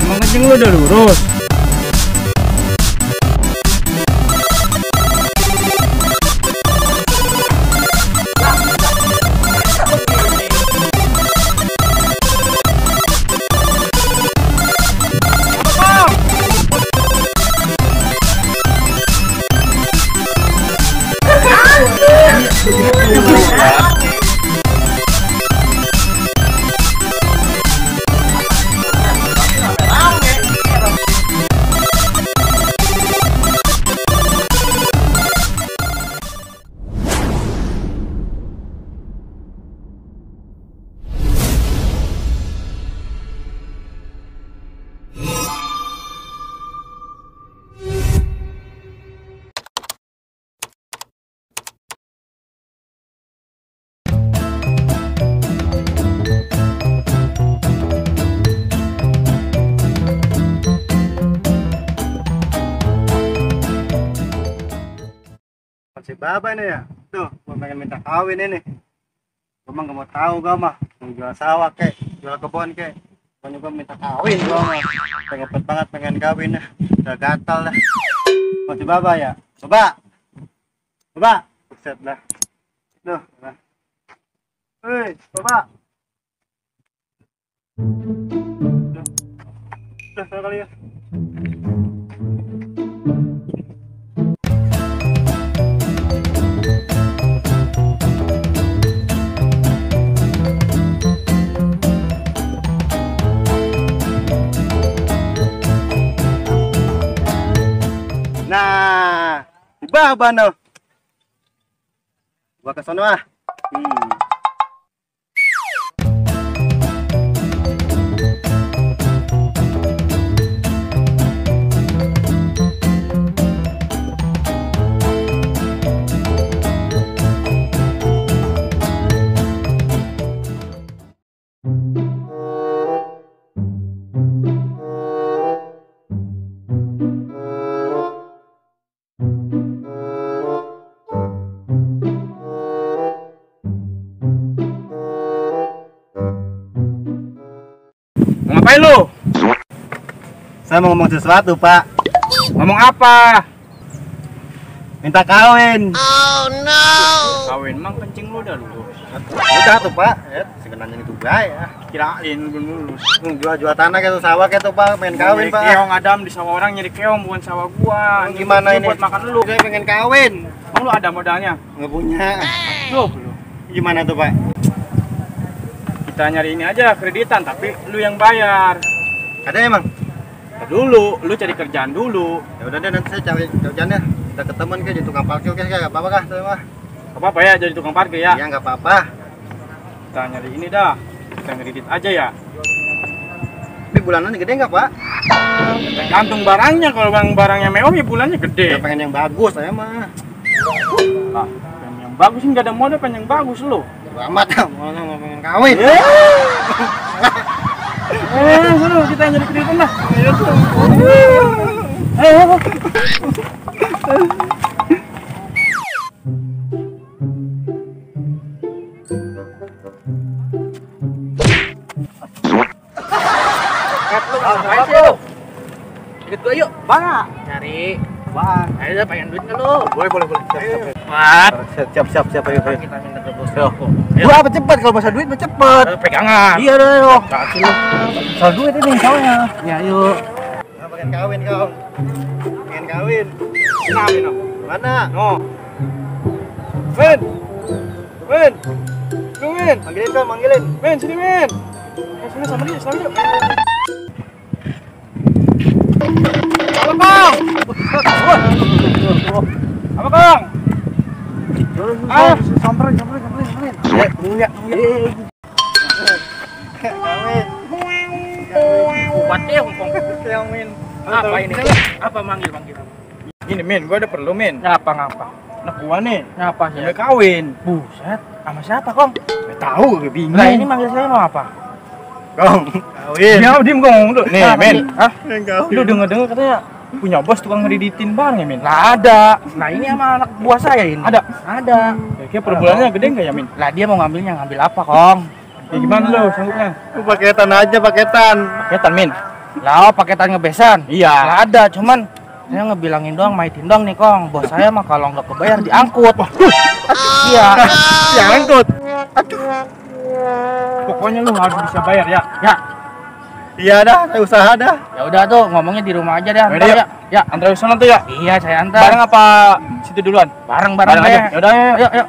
Emang kencing lu udah lurus? Si Baba ini ya, tuh gua pengen minta kawin ini. Gua mah gak mau tahu, gua mah mau jual sawah kek, jual kebun kek. Pokoknya gua minta kawin, gua mah pengen banget pengen kawin dah, udah gatal dah. Mau si Baba ya, Baba, buset dah. Tuh, nah. Hei, Baba. Tuh kali ya. Nah, di Baba no. Gua ke sono ah. Ngapain lu? Saya mau ngomong sesuatu, Pak. Ngomong apa? Minta kawin. Oh no. Kawin mang kencing lu udah lurus. Udah tuh, Pak. Sebenarnya itu baik ya. Kirain belum lurus. Jual tanak itu sawah itu, Pak. Pengen kawin, Pak. Keong Adam di sawah orang nyari keong bukan sawah gua. Gimana ini? Buat makan lu. Saya pengen kawin. Emang lu ada modalnya? Nggak punya. Lu belum. Gimana tuh, Pak? Kita nyari ini aja kreditan tapi lu yang bayar. Ada emang? Ya dulu, lu cari kerjaan dulu. Ya udah deh, nanti saya cari kerjaannya. Kita ketemu kayak di tukang parkir kayak enggak apa-apa kah, saya mah. Apa ya jadi tukang parkir ya? Iya, enggak apa-apa. Kita nyari ini dah. Kita kredit aja ya. Tapi bulanannya gede enggak, Pak? Tergantung barangnya. Kalau barangnya mewah ya bulannya gede. Ya pengen yang bagus saya mah. Ah, yang bagus sih nggak ada modal, pengen yang bagus lu. Amat mau ngomongin kawin. Seru kita nyari kreditan lah. Ikut gua yuk. Bang, Cari. bang. Ayo pengen duit kan lu? Boleh. Siap. Ayo. Kita minta ke bos. Gua apa cepet kalau masa duit mah cepet. Pegangan. Iya dong. Kasih lu. Soal duit ini soalnya. Ya yuk. Nah, pengen kawin kau. Pengen kawin. Nah, Bino. Mana? No. Win. Lu Win. Manggilin kau, manggilin. Win, sini Win. Sini sama dia, sama dia. Halo Kang. Apa Kang? Samperin. Punya. Kawin. Kuatnya ngomong. Kawin. Apa ini? Apa manggil? Ini Min, gua ada perlu Min. Ngapa? Anak gua nih, Ngapa udah ya? kawin. Buset. Sama siapa, Kong? Gak tahu, gue bingung. Lah ini manggil saya mau apa? Kong. Kawin. Diam, gua ngomong dulu. Nih, Apa Min. sih? Hah? Pengen kawin. Lu denger katanya punya bos tukang ngeditin barang ya, Min? Lah ada. Nah ini sama anak buah saya ini. Ada? Ada. Kira-kira per bulannya gede nggak ya, Min? Lah dia mau ngambil apa, Kong? Ya gimana lo sanggupnya? Lu paketan aja, paketan. Paketan, Min? Lah paketan ngebesan. Iya. Lah ada, cuman saya ngebilangin doang, maitin doang nih, Kong. Bos saya mah kalau nggak kebayar diangkut. Iya. Diangkut. Pokoknya lu harus bisa bayar ya. Ya, Iya dah, saya usaha dah. ya udah tuh ngomongnya di rumah aja dah. Yaudah, Ntar yuk. ya. Ya, Antar ke sana tuh ya. iya saya antar. Bareng apa situ duluan? Bareng-bareng Bareng aja. aja. Yaudah, yuk. Yuk, yuk.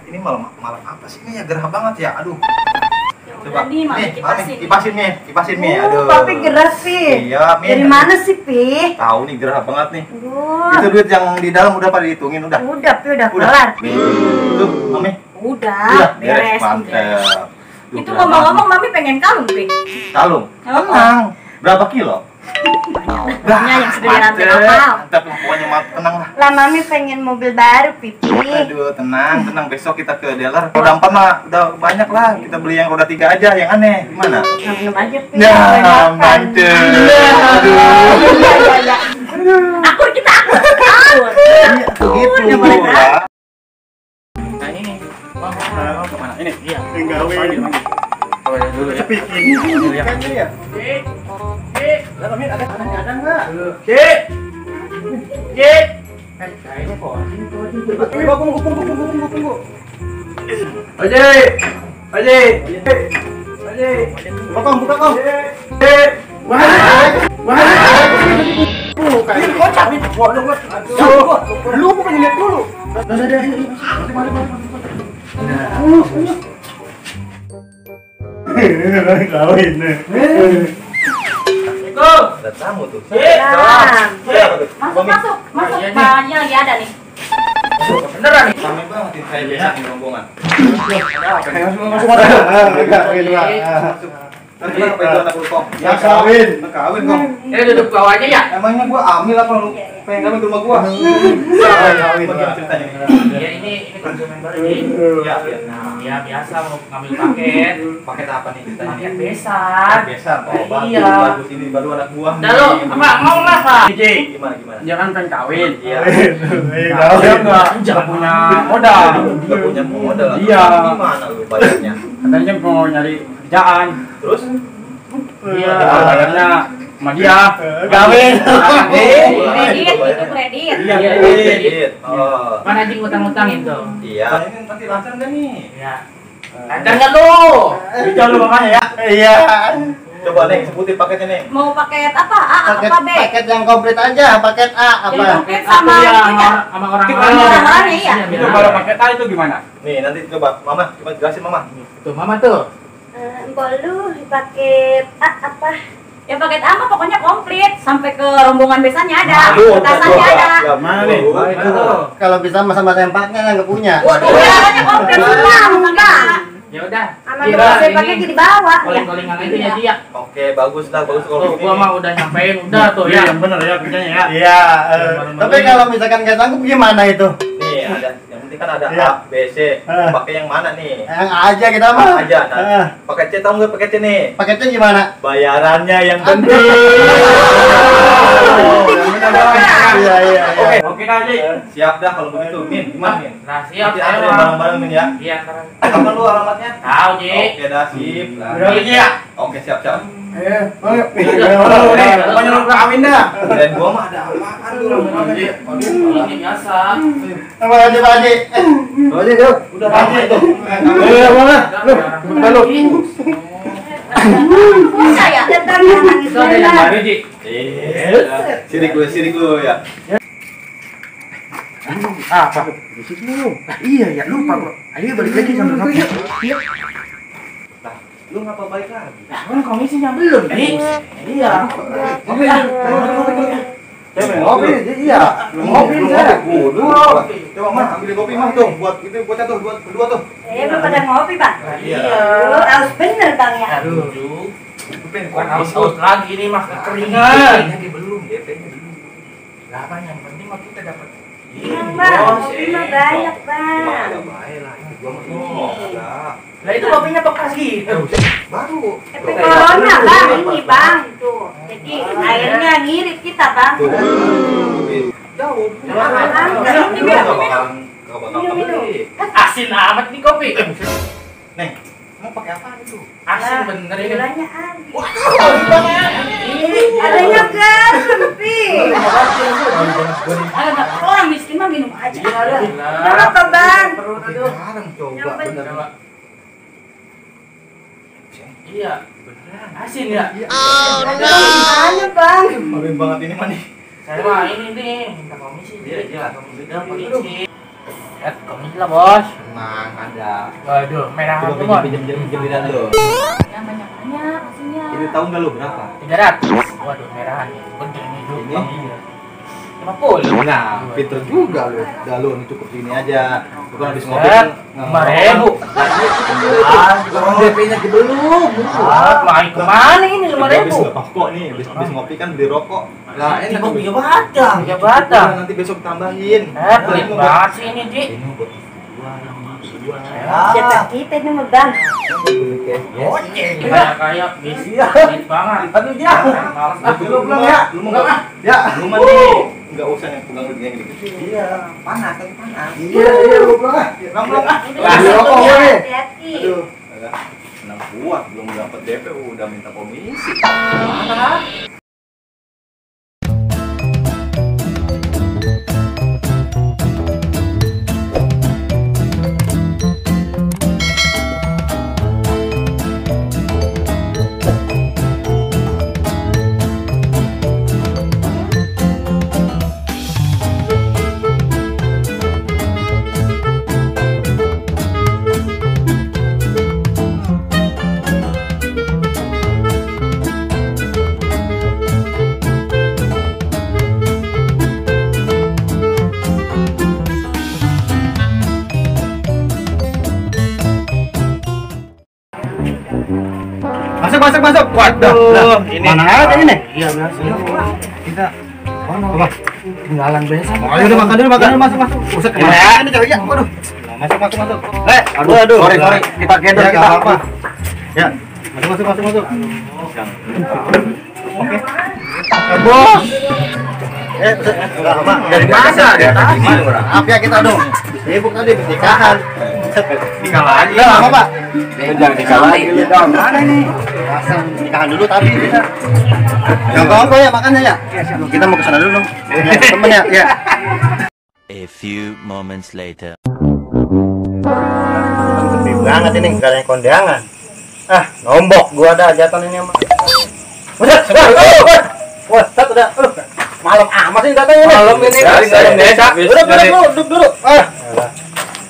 Ini malam apa sih ini ya, gerah banget ya. Aduh. Udah nih, Mami kipasin nih. Aduh. Papi gerah, Pi. Iya, Min. Dari mana sih, Pi? Tahu nih gerah banget nih. Aduh. Itu duit yang di dalam udah pada dihitungin udah. Udah, Pi, udah kelar, Pi. Tuh, Mami. Udah, beres. Mantep. Duh, Itu gerah ngomong-ngomong, Mami pengen kalung, Pi. banget. Kalung. Kalung. Tenang. Berapa kilo? Pokoknya yang sudah dirantai Mantep. kapal. Mantep lah, pokoknya tenang lah. Lah, Mami pengen mobil baru, Pipi. Aduh, tenang. Besok kita ke dealer. Roda 4 mah udah banyak lah. Kita beli yang roda 3 aja, yang aneh. Gimana? Minum aja, Pi. Ya, Makan. mantep. Ya. Akur kita, akur. Gitu. Udah boleh berangkat. Nah ini. Mau kemana? Ini? Iya. Enggak, Oh, ya dulu ya. Kayaknya ya. Lah, Min, ada enggak? Cik. Cik. Kayaknya kok. Tunggu. Oje. Oje. Oje. Buka, Kong. Cik. Wah. Ini kocak nih. Lu bukan lihat dulu. Kawin nih. Go. Ada tamu tuh. Masuk. Iya, nih. Bahannya lagi ada nih. Beneran nih. Rame banget ini saya biasa di rombongan. Nanti kenapa itu anak lu, Kong? Ya, kawin. Kawin, Kong. Ini duduk bawah aja ya. Emangnya gua ambil apa lu? Pengen kawin ke rumah gua? Kawin. Bagaimana ceritanya? Ya ini konsumen baru nih. Ya. Nah, ya biasa mau ngambil paket. Paket apa nih ceritanya? Paket besan. Biasa, bagus, Iya. bagus ini baru anak buah. Dah lu, apa mau apa? Ji. Gimana? Jangan pengen kawin. Iya. Dia nggak punya modal. Gak punya modal. Iya. Gimana lu bayarnya? Katanya mau nyari kerjaan. Terus? Iya. Bayarnya sama dia. Kawin. Kredit, itu kredit. Iya, Iya, Kredit. Oh. Mana anjing utang-utang itu? Iya. Ini nanti lancar nggak nih? Ya. Lancar nggak lu? Bisa lu makanya ya. Iya. Coba nih sebutin paketnya nih. Mau paket apa? A apa B? yang komplit aja, paket A Jadi komplit sama itunya. sama orang-orang. Orang-orangnya, iya. Itu kalau paket A itu gimana? Nih nanti coba Mama, coba jelasin Mama. Tuh, Mama tuh. Mbak lu paket A apa? Ya paket A mah pokoknya komplit sampai ke rombongan besannya ada, petasannya ada. Mana nih? Itu tuh. Kalau bisa sama tempatnya nggak punya. Waduh, pokoknya komplit semua, enggak. Ya udah. Sama saya pakai di bawah. Calling-callingan aja ya dia. Oke, bagus lah, bagus kalau Tuh, gini. gua mah udah nyampein, udah tuh Iya, ya. yang bener ya kerjanya ya. Iya, tapi kalau misalkan nggak sanggup gimana itu? Nih ada, yang penting kan ada Iya. A, B, C. Pakai yang mana nih? Yang aja kita mah. A aja. Nah, pakai C tahu nggak pakai C nih? Paketnya gimana? Bayarannya yang penting. Iya. Oke aja. Siap dah kalau begitu. Min, gimana Min? Nah, siap Nanti saya anterin mah. barang-barang Min ya. Iya, ntar. Apa lu alamatnya? Tahu, Ji. Oke dah, sip. Udah lagi ya. Oke, siap. Pokoknya lu kawin dah. Dan gua mah ada apaan dulu? Ini biasa. Apa aja Pak Haji? Aja yuk. Udah ramai tuh. Mana? Lu. Bisa ya? Itu ada yang baru, Ji. Sirik gue ya. Apa? Iya ya, lupa gua. Ayo balik lagi sambil ngopi. Lu ngapa balik lagi? Nah, kan komisinya belum, Ji. Iya. Ngopi, iya. Ngopi saya. Coba mah ambil kopi mah tuh buat itu bocah tuh buat berdua tuh. Belum pada ngopi, Bang. Iya. Lu harus bener, Bang ya. Aduh, bukan aus lagi ini mah kekeringan. Belum, DP-nya belum. Lah apa yang penting mah kita dapat Bang, kopi mah banyak, Bang. Lah itu kopinya bekas gitu. Baru. Efek corona, Bang, ini, Bang. Tuh. Jadi airnya ngirit kita, Bang. Jauh. Minum. Asin amat nih kopi. Neng, mau pakai apa itu? Asin bener ini. Gulanya habis. Ini Adanya garam, Pi. Orang miskin mah minum aja. Gak apa, Bang. Sekarang coba bener. Iya, beneran asin ya. Gimana, Bang? Makin banget ini mah nih. Saya mah ini nih minta komisi. Iya, komisi. Komisi lah, Bos. Tenang, ada. Waduh, merah Coba tuh, Bos. pinjam lihat lo. Ya, banyak-banyak aslinya. Ini tahu nggak lo berapa? 300. Waduh, merahan nih. Gede nih dulu. Ini? 50. Nah, pinter juga lo. Dah lo, ini cukup sini aja. Bukan habis ngopi. Set, 5.000. Orang DP-nya belum. Main kemana ini 5.000? Habis nggak pokok nih, habis ngopi kan beli rokok. Lah enak Tiga 3 batang. 3 batang. Nanti besok tambahin. Pelit banget sih ini, Ji. Ini buat dua. Jatah kita ini mah, Bang. Kayak bis. Pelit banget. Aduh ya. Males ah. Lu belum ya? Lu mau enggak? Ya, lu mah nih. Enggak usah yang pegang begini gini. Iya, panas tapi panas. Iya, lu belum ah. Belum ah. Beli rokok gue. Hati-hati. Aduh, agak senang kuat belum dapat DP udah minta komisi. Masuk. Waduh, ini mana aja ini? Iya, biasa. Kita mana? Tinggalan biasa. Ayo udah makan dulu, masuk. Usah kemana ini coba ya? Waduh. Masuk. Sorry. Kita gendong kita apa? Ya. Masuk. Oke. Bos. Enggak lama. Dari masa ya? Maaf ya kita dong. Sibuk tadi nikahan. Dikalah aja. Udah lama, Pak. Jangan dikalah lagi dong. Mana nih? Pasang nikahan dulu tadi kita. Yang kongko ya makannya ya. Kita mau ke sana dulu dong. Temen ya. A few moments later. Sepi banget ini, enggak ada yang kondangan. Ah, nombok gua ada jatuh ini mah. Wah, satu udah. Malam amat sih datang ini. Malam ini dari desa. Duduk dulu.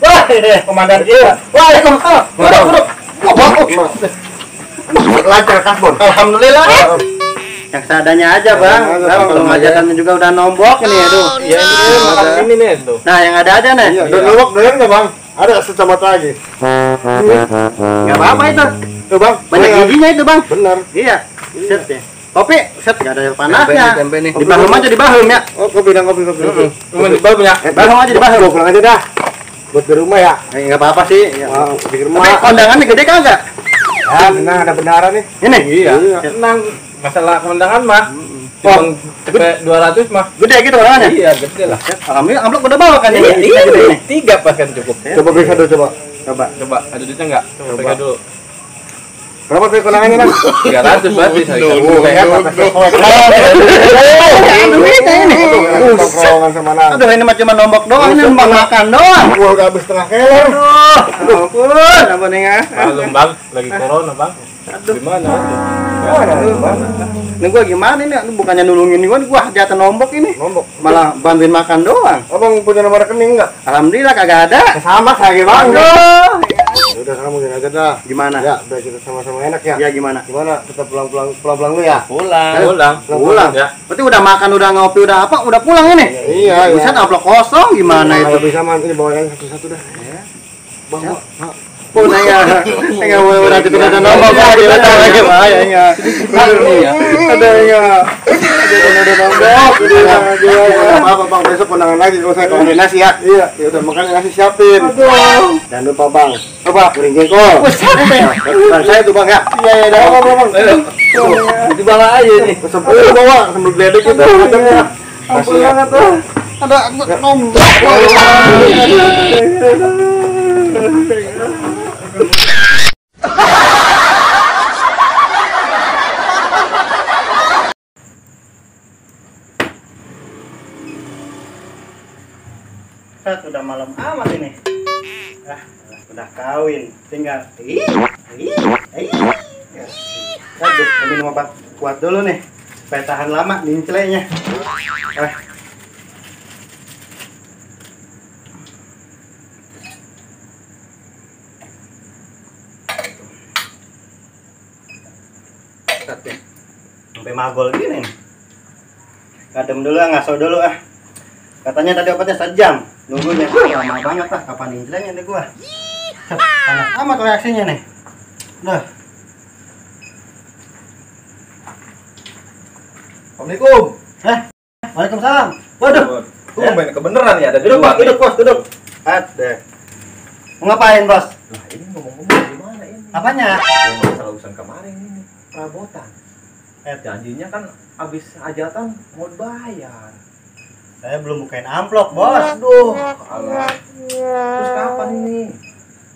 Wah, ini komandan dia. Waalaikumsalam. Duduk. Lancar kasbon. Alhamdulillah. Yang seadanya aja, Bang. Kalau ngajakannya juga udah nombok ini, aduh. Ya ini makan ini nih tuh. Nah, yang ada aja nih. Udah nombok doyan enggak, Bang? Ada secamat lagi. Enggak apa-apa itu. Tuh, Bang. Banyak giginya itu, Bang. Bener. Iya. Set ya. Kopi, set enggak ada panasnya. Tempe nih. Di Bahum aja di Bahum ya. Oh, kopi. Cuma di bawah punya. Bahum aja di Bahum. Gua pulang aja dah. Buat di rumah ya. Enggak apa-apa sih. Ya. Di Tapi rumah. kondangannya gede kagak? Ya, benar ada benaran nih. Ini. Iya. Tenang, masalah kemenangan mah. Cuma cepet 200 mah. Gede gitu kondangannya. Iya, gede lah. Alhamdulillah amplop udah bawa kan ini. Iya, Gede ini. 3 pas kan cukup. Coba beri kado coba. Coba, ada duitnya enggak? Coba pegang dulu. Berapa tuh kondangannya, Bang? 300 berarti saya. Tongkrongan sama anak. Aduh, ini mah cuma nombok doang, ini numpang makan doang. Gua udah habis setengah kilo. Aduh, ampun, apa nih ya? Belum Bang, lagi corona, Bang. Gimana? Ini gua gimana ini? Lu bukannya nulungin gua jatuh nombok ini. Nombok. Malah bantuin makan doang. Abang punya nomor rekening enggak? Alhamdulillah kagak ada. Sama saya, Bang. Aduh. Udah kamu gini aja dah. Gimana? Ya, udah kita sama-sama enak ya. Ya gimana? Gimana? Kita pulang dulu ya? Pulang. Ya. Berarti udah makan, udah ngopi, udah apa? Udah pulang ini? Iya, Buset, amplop kosong gimana Kalau itu? bisa mah ini bawain satu-satu dah. Bang, pun enggak mau nanti kita nambah lagi datang lagi bahaya enggak. Ada enggak. Ada nambah. Apa Bang besok kondangan lagi kalau saya kondangan nasi ya. Iya, ya udah makan nasi siapin. Aduh. Jangan lupa Bang. Coba goreng jengkol. Bukan saya tuh Bang ya. Iya ya, dah Bang. Itu bawa aja nih. Sempurna bawa sambal geledek itu. Ampun banget tuh. Ada nom. Udah malam amat ini. Udah kawin, tinggal. Aduh, minum obat kuat dulu nih, supaya tahan lama nincelenya. Sampai magol gini nih. Kadem dulu, ngaso dulu ah. Katanya tadi obatnya sejam. Nunggunya lama banget lah, kapan nincelenya nih gua. Panas amat reaksinya nih. Udah. Assalamualaikum. Waalaikumsalam. Waduh. Main kebeneran ya, ada di Duduk, luar Bos, duduk, Bos, duduk. Ada. Mau ngapain, Bos? Nah, ini ngomong-ngomong gimana ini? Apanya? Masalah urusan kemarin ini, perabotan. Janjinya kan abis hajatan mau bayar. Saya belum bukain amplop, Bos. Aduh, alah. Terus kapan ini?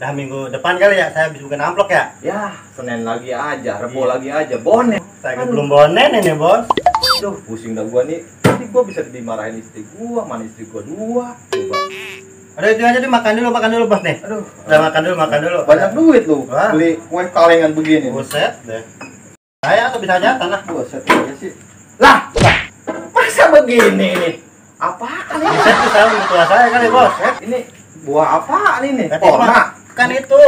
Dah minggu depan kali ya, saya habis bukain amplop ya. Ya, Senin lagi aja, Rebo lagi aja, bonek. Saya belum bonen ini, Bos. Aduh, pusing dah gua nih. Nanti gua bisa dimarahin istri gua, mana istri gua dua. Coba. Udah itu aja deh, makan dulu, Bos nih. Aduh, Udah makan dulu. banyak duit lu. Wah. Beli kue kalengan begini. Buset deh. Saya atau bisa hajatan lah. Buset aja sih. Lah, masa begini ini? Apaan ini? Buset tuh saya mertua saya kali, Bos. Ini buah apaan ini? Red Korma. Kan itu.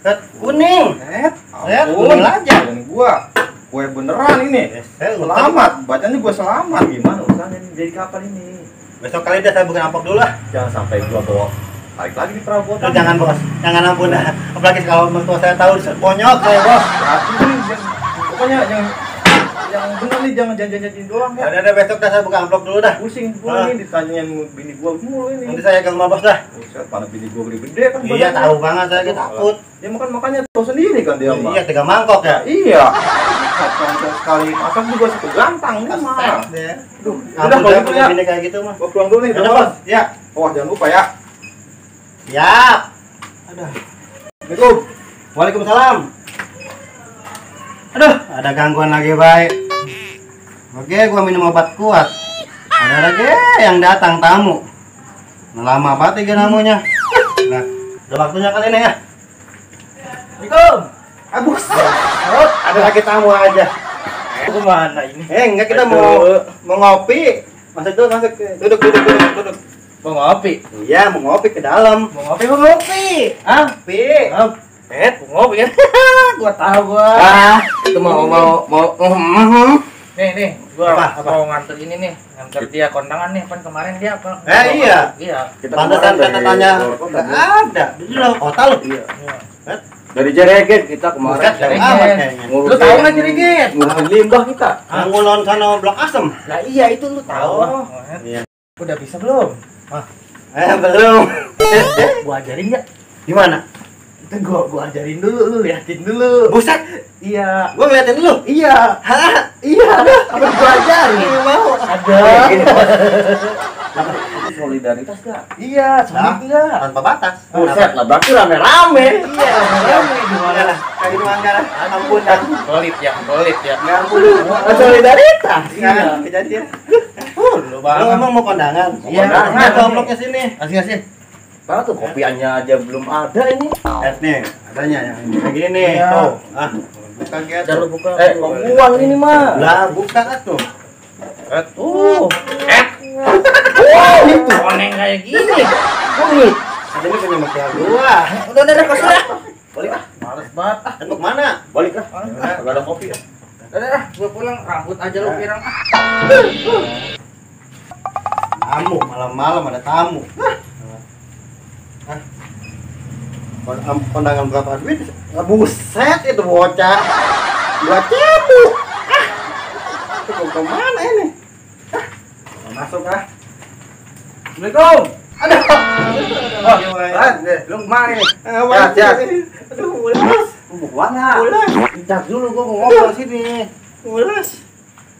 Red kuning. Red, kuning aja. Dan gua kue beneran ini. Saya Selamat, bacanya gua selamat. Gimana urusannya ini? Jadi kapan ini? Besok kali dah saya bukain amplop dulu lah. Jangan sampai gua bawa tarik lagi di perabotan. Loh, jangan, Bos. Jangan ampun dah. Apalagi kalau mertua saya tahu bonyok saya, Bos. Pokoknya yang bener nih, jangan janji-janji doang ya. Udah besok dah saya buka amplop dulu dah. Pusing gua nih ditanyain bini gua mulu ini. Nanti saya ke rumah Bos dah. Buset, mana bini gua gede-gede kan. Iya, tahu banget saya takut. Dia makannya tahu sendiri kan dia mah. Iya, 3 mangkok ya. Iya. Sekali masak juga satu gantang dia mah. Duh, udah kalau gitu ya. Ini kayak gitu mah. Gua pulang dulu nih, Udah, Bos. Ya. Oh, jangan lupa ya. Siap. Aduh. Assalamualaikum. Waalaikumsalam. Aduh, ada gangguan lagi, baik. Oke, gua minum obat kuat. Ada lagi yang datang tamu. Lama banget ya namunya. Nah, udah waktunya kali ini ya. Assalamualaikum. Abus. Oh, ada lagi tamu aja. Kemana ini? Enggak, kita mau ngopi. Masuk dulu, masuk. Duduk. Mau ngopi? Iya, mau ngopi ke dalam. Mau ngopi? Ah, Ngopi. mau ngopi kan? Gua tahu gua. Itu mau. Nih, gua Apa? mau nganter ini nih, nganter dia kondangan nih, kan kemarin dia apa? Iya. Iya. Pantesan kata tanya. Enggak ada. Di dalam kota lu. Iya. Dari Jereket kita Buset, jauh Jerigen. amat kayaknya. Lu tahu nggak Jerigen? ngurusin limbah kita. Ngulon sana Blok Asem. Lah iya itu lu tahu. Iya. Udah bisa belum? Belum. Gua ajarin nggak? Gimana? Itu gua ajarin dulu, lu liatin dulu. Buset. Iya. Gua ngeliatin lu. Iya. Hah? Iya. Apa gua ajarin? Iya mau. Ada. Solidaritas gak? Iya, Nah, sulit enggak? tanpa batas. Buset lah, berarti rame-rame. Iya, rame gimana? Kayak gitu mangga. Ampun dah. Pelit ya. Enggak ampun. Solidaritas. Iya, kejadian. Lu Lu ngomong mau kondangan? Iya. Nah, amplopnya sini. Kasih. Mana tuh kopiannya aja belum ada ini. Nih, adanya yang ini. Kayak gini. Iya. Tuh. Buka gitu. Jangan lu buka. Uang ini mah. Lah, buka tuh. Tuh. Oh, itu koneng kayak gini. Ada ini punya mertua gua. Udah kasih dah. Balik ah. Males banget. Mau kemana? Balik ah. Enggak ada kopi ya. Udah, gua pulang rambut aja lu pirang. Tamu, malam-malam ada tamu. Kondangan berapa duit? Buset itu bocah. 2 cebu. Itu kemana ini? Masuk ah. Assalamualaikum. Aduh. Lu kemana ini? Jak. Aduh, mulas. Mau kemana? Mulas. Jak dulu gua mau ngobrol sini. Mulas.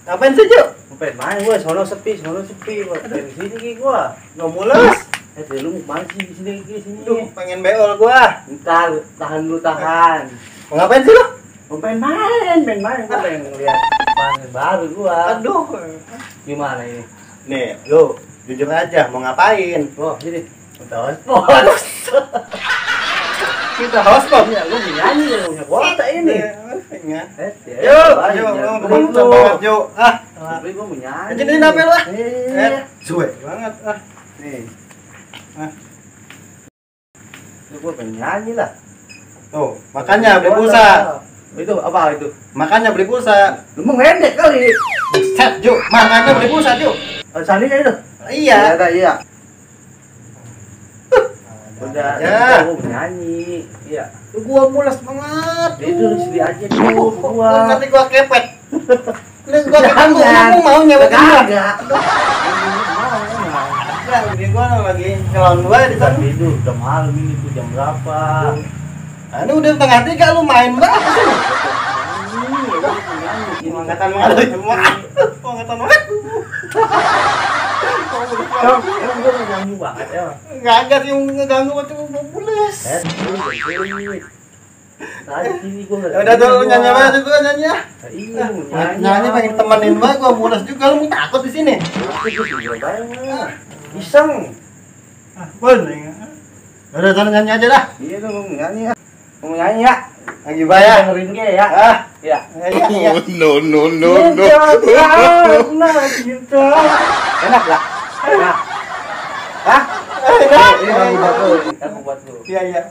Ngapain sih, Cuk? Ngapain main gua? Sono sepi gua. Dari sini ki gua. Nggak mulas. Lu mau main sih di sini sini. Duh, pengen beol gua. Entar tahan dulu tahan. Mau ngapain sih lu? Mau pengen main gua pengen ngeliat panen baru gua. Aduh. Gimana ini? Nih, lu jujur aja mau ngapain? Oh, sini. Kita hotspot. Kita hotspot. Ya, lu nyanyi lu punya kuota ini. Ya. Yuk, Ayo, lu banget, yuk. Ah, tapi gua mau nyanyi. jadi ini apa lu? Eh, Suwe banget. Ah, nih. Ah. Lu gua pengen nyanyi lah. tuh, makanya beli pulsa. Itu apa itu? Makanya beli pulsa. Lu mau ngedek kali. Buset, Juk. Makanya beli pulsa, Juk. Sandinya itu. Iya. Iya. Udah, Ya. gua mau nyanyi. Iya. Gua mulas banget. Itu sini aja dulu gua. Nanti gua kepet. Lu gua ketemu ngomong mau nyewa Kagak. Enggak, ini gua lagi nyelon gua di sana. Itu udah malam ini tuh jam berapa? Nah, ini udah setengah 3 lu main banget sih. Angkatan malu semua. Angkatan malu. Emang gua ngeganggu banget ya. Enggak sih ngeganggu waktu gua mules. Tadi sini gua Ya udah tuh lu nyanyi aja gua nyanyi ya. Iya, Nyanyi pengen temenin gua mules juga lu mau takut di sini. Iseng. Boleh. Udah sana nyanyi aja dah. Iya tuh mau nyanyi ya. Mau nyanyi ya. Lagi bayar. Dengerin gue ya. Ah, Iya. iya. No. Enak gak? Enak. Hah? Ini lagu buat lu. Lagu buat lu. Iya, iya.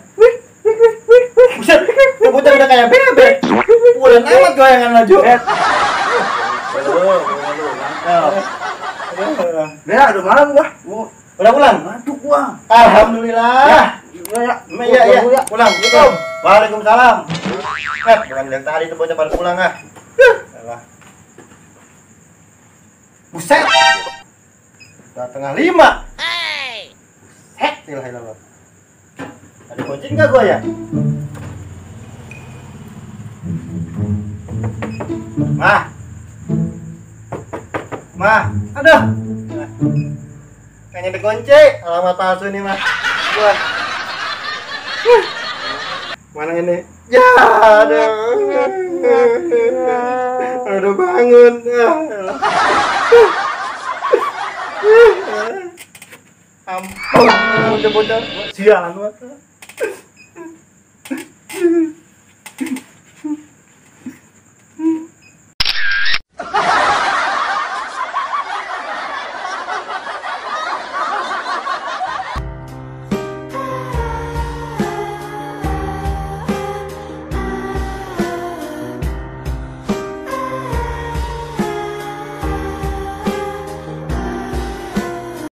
Buset, kebutan udah kayak bebek. Pulen amat goyangan laju. Ya, udah malam gua. Udah pulang? Ngantuk gua. Alhamdulillah. Iya. Pulang. Gitu. Waalaikumsalam. Bukan yang tadi itu bocah pada pulang ah. Alah. Buset. Udah tengah 5. Buset, ilah. Ada kunci enggak gua ya? Mah. Aduh. Kayaknya dikunci. Alamat palsu ini mah. Gua. Mana ini? Ya, aduh bangun. Ampun, bocah-bocah sialan banget.